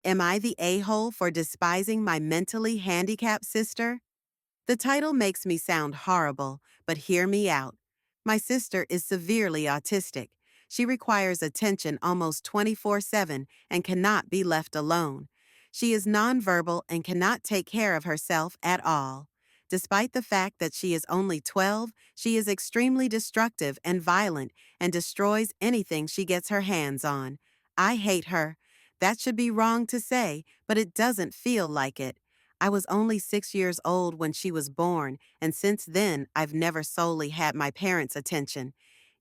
Am I the a-hole for despising my mentally handicapped sister? The title makes me sound horrible, but hear me out. My sister is severely autistic. She requires attention almost 24/7 and cannot be left alone. She is nonverbal and cannot take care of herself at all. Despite the fact that she is only 12, she is extremely destructive and violent and destroys anything she gets her hands on. I hate her. That should be wrong to say, but it doesn't feel like it. I was only 6 years old when she was born, and since then, I've never solely had my parents' attention.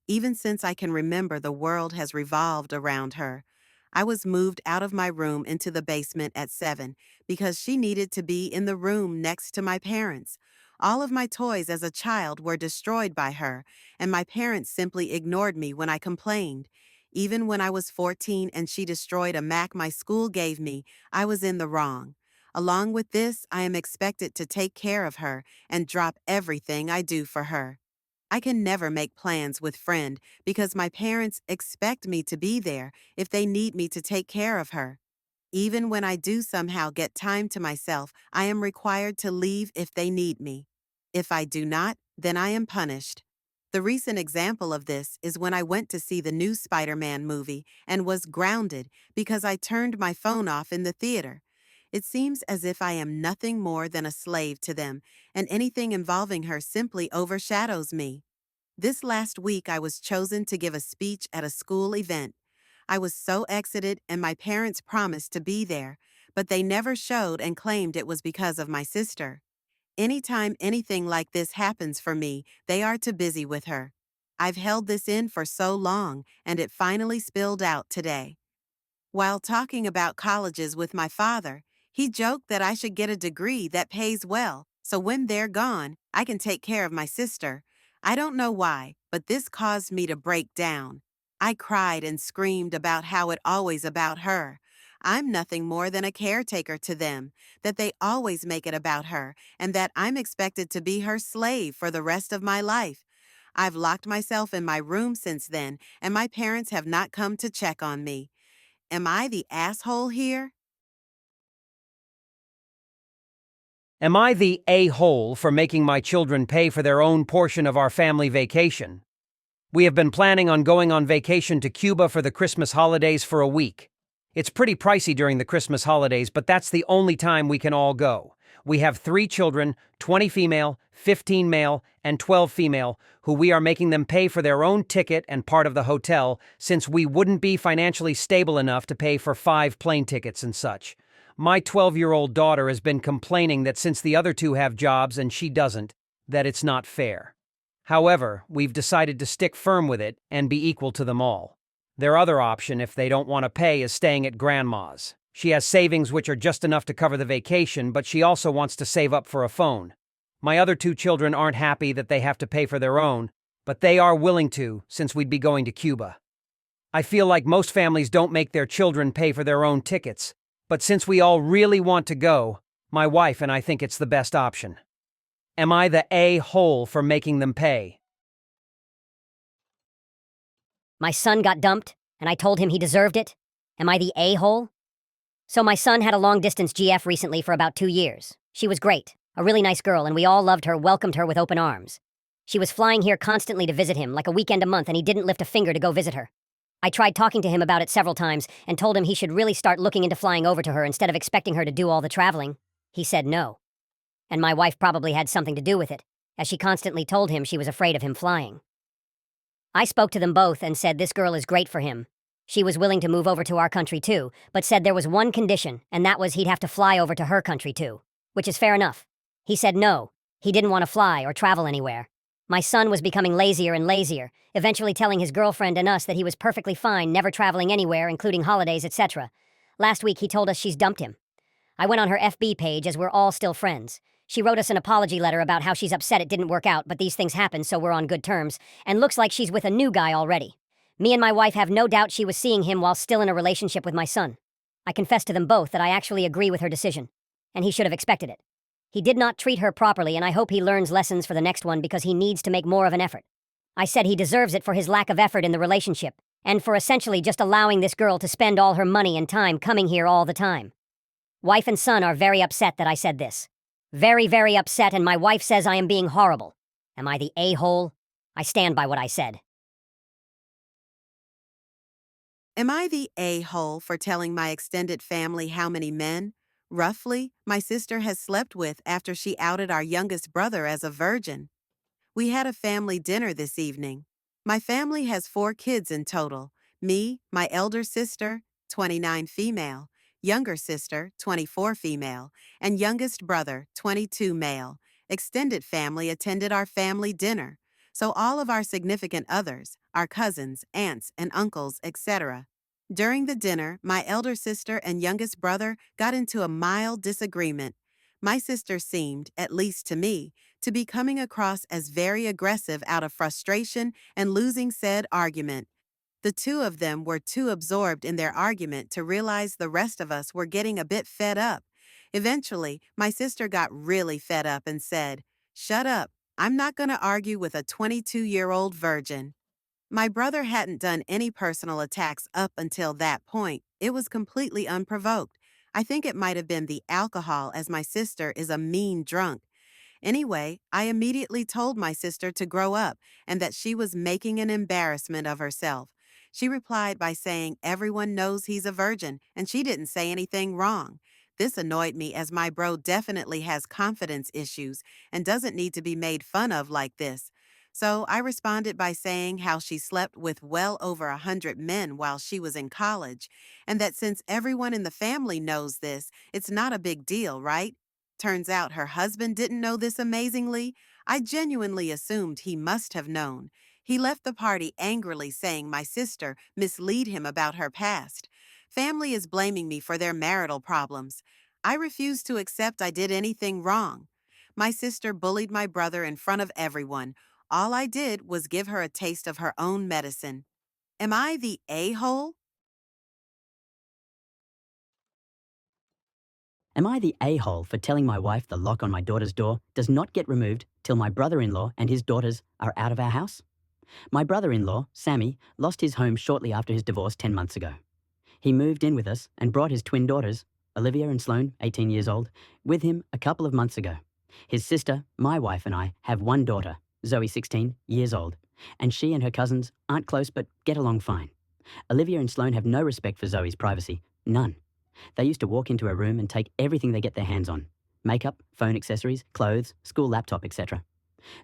Even since I can remember, the world has revolved around her. I was moved out of my room into the basement at 7 because she needed to be in the room next to my parents. All of my toys as a child were destroyed by her, and my parents simply ignored me when I complained. Even when I was 14 and she destroyed a Mac my school gave me, I was in the wrong. Along with this, I am expected to take care of her and drop everything I do for her. I can never make plans with friend because my parents expect me to be there if they need me to take care of her. Even when I do somehow get time to myself, I am required to leave if they need me. If I do not, then I am punished. The recent example of this is when I went to see the new Spider-Man movie and was grounded because I turned my phone off in the theater. It seems as if I am nothing more than a slave to them, and anything involving her simply overshadows me. This last week I was chosen to give a speech at a school event. I was so excited and my parents promised to be there, but they never showed and claimed it was because of my sister. Anytime anything like this happens for me, they are too busy with her. I've held this in for so long, and it finally spilled out today. While talking about colleges with my father, he joked that I should get a degree that pays well, so when they're gone, I can take care of my sister. I don't know why, but this caused me to break down. I cried and screamed about how it always about her. I'm nothing more than a caretaker to them, that they always make it about her, and that I'm expected to be her slave for the rest of my life. I've locked myself in my room since then, and my parents have not come to check on me. Am I the asshole here? Am I the a-hole for making my children pay for their own portion of our family vacation? We have been planning on going on vacation to Cuba for the Christmas holidays for a week. It's pretty pricey during the Christmas holidays, but that's the only time we can all go. We have 3 children, 20 female, 15 male, and 12 female, who we are making them pay for their own ticket and part of the hotel, since we wouldn't be financially stable enough to pay for 5 plane tickets and such. My 12-year-old daughter has been complaining that since the other 2 have jobs and she doesn't, that it's not fair. However, we've decided to stick firm with it and be equal to them all. Their other option, if they don't want to pay, is staying at grandma's. She has savings which are just enough to cover the vacation, but she also wants to save up for a phone. My other 2 children aren't happy that they have to pay for their own, but they are willing to, since we'd be going to Cuba. I feel like most families don't make their children pay for their own tickets, but since we all really want to go, my wife and I think it's the best option. Am I the a-hole for making them pay? My son got dumped, and I told him he deserved it. Am I the a-hole? So my son had a long-distance GF recently for about 2 years. She was great, a really nice girl, and we all loved her, welcomed her with open arms. She was flying here constantly to visit him, like a weekend a month, and he didn't lift a finger to go visit her. I tried talking to him about it several times and told him he should really start looking into flying over to her instead of expecting her to do all the traveling. He said no. And my wife probably had something to do with it, as she constantly told him she was afraid of him flying. I spoke to them both and said this girl is great for him. She was willing to move over to our country too, but said there was one condition, and that was he'd have to fly over to her country too, which is fair enough. He said no, he didn't want to fly or travel anywhere. My son was becoming lazier and lazier, eventually telling his girlfriend and us that he was perfectly fine never traveling anywhere, including holidays, etc. Last week he told us she's dumped him. I went on her FB page as we're all still friends. She wrote us an apology letter about how she's upset it didn't work out, but these things happen, so we're on good terms, and looks like she's with a new guy already. Me and my wife have no doubt she was seeing him while still in a relationship with my son. I confessed to them both that I actually agree with her decision, and he should have expected it. He did not treat her properly, and I hope he learns lessons for the next one because he needs to make more of an effort. I said he deserves it for his lack of effort in the relationship, and for essentially just allowing this girl to spend all her money and time coming here all the time. Wife and son are very upset that I said this. Very, very upset, and my wife says I am being horrible. Am I the a-hole? I stand by what I said. Am I the a-hole for telling my extended family how many men, roughly, my sister has slept with after she outed our youngest brother as a virgin? We had a family dinner this evening. My family has 4 kids in total. Me, my elder sister, 29 female, younger sister, 24 female, and youngest brother, 22 male. Extended family attended our family dinner. So all of our significant others, our cousins, aunts, and uncles, etc. During the dinner, my elder sister and youngest brother got into a mild disagreement. My sister seemed, at least to me, to be coming across as very aggressive out of frustration and losing said argument. The two of them were too absorbed in their argument to realize the rest of us were getting a bit fed up. Eventually, my sister got really fed up and said, "Shut up, I'm not going to argue with a 22-year-old virgin." My brother hadn't done any personal attacks up until that point. It was completely unprovoked. I think it might have been the alcohol, as my sister is a mean drunk. Anyway, I immediately told my sister to grow up and that she was making an embarrassment of herself. She replied by saying everyone knows he's a virgin and she didn't say anything wrong. This annoyed me as my bro definitely has confidence issues and doesn't need to be made fun of like this. So I responded by saying how she slept with well over 100 men while she was in college, and that since everyone in the family knows this, it's not a big deal, right? Turns out her husband didn't know this amazingly. I genuinely assumed he must have known. He left the party angrily saying my sister mislead him about her past. Family is blaming me for their marital problems. I refuse to accept I did anything wrong. My sister bullied my brother in front of everyone. All I did was give her a taste of her own medicine. Am I the a-hole? Am I the a-hole for telling my wife the lock on my daughter's door does not get removed till my brother-in-law and his daughters are out of our house? My brother-in-law, Sammy, lost his home shortly after his divorce 10 months ago. He moved in with us and brought his twin daughters, Olivia and Sloane, 18 years old, with him a couple of months ago. His sister, my wife, and I have one daughter, Zoe, 16 years old, and she and her cousins aren't close but get along fine. Olivia and Sloane have no respect for Zoe's privacy, none. They used to walk into her room and take everything they get their hands on: makeup, phone accessories, clothes, school laptop, etc.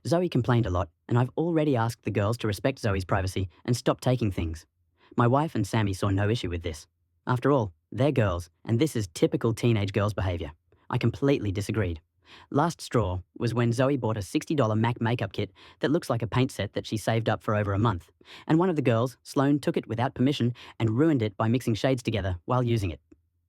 Zoe complained a lot, and I've already asked the girls to respect Zoe's privacy and stop taking things. My wife and Sammy saw no issue with this. After all, they're girls, and this is typical teenage girls' behavior. I completely disagreed. Last straw was when Zoe bought a $60 MAC makeup kit that looks like a paint set that she saved up for over a month, and one of the girls, Sloane, took it without permission and ruined it by mixing shades together while using it.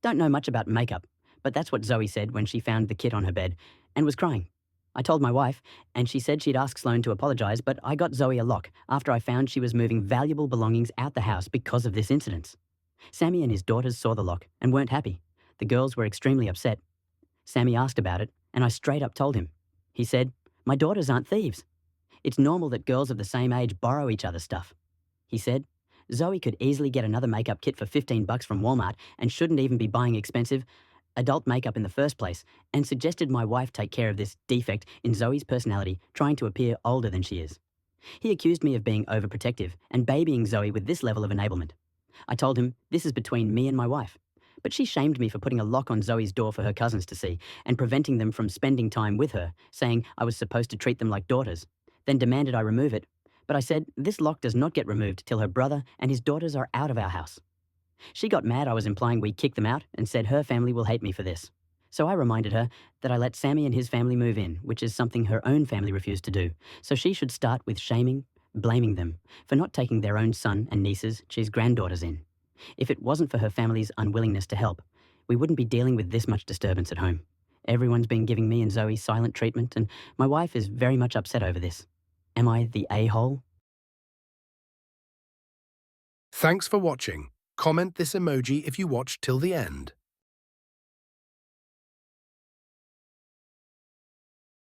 Don't know much about makeup, but that's what Zoe said when she found the kit on her bed and was crying. I told my wife, and she said she'd ask Sloane to apologize, but I got Zoe a lock after I found she was moving valuable belongings out the house because of this incident. Sammy and his daughters saw the lock and weren't happy. The girls were extremely upset. Sammy asked about it, and I straight up told him. He said, "My daughters aren't thieves. It's normal that girls of the same age borrow each other's stuff." He said, "Zoe could easily get another makeup kit for $15 from Walmart and shouldn't even be buying expensive adult makeup in the first place," and suggested my wife take care of this defect in Zoe's personality, trying to appear older than she is. He accused me of being overprotective and babying Zoe with this level of enablement. I told him this is between me and my wife. But she shamed me for putting a lock on Zoe's door for her cousins to see and preventing them from spending time with her, saying I was supposed to treat them like daughters, then demanded I remove it. But I said this lock does not get removed till her brother and his daughters are out of our house. She got mad I was implying we kick them out and said her family will hate me for this. So I reminded her that I let Sammy and his family move in, which is something her own family refused to do. So she should start with shaming, blaming them for not taking their own son and nieces, she's granddaughters, in. If it wasn't for her family's unwillingness to help, we wouldn't be dealing with this much disturbance at home. Everyone's been giving me and Zoe silent treatment, and my wife is very much upset over this. Am I the a-hole? Thanks for watching. Comment this emoji if you watched till the end.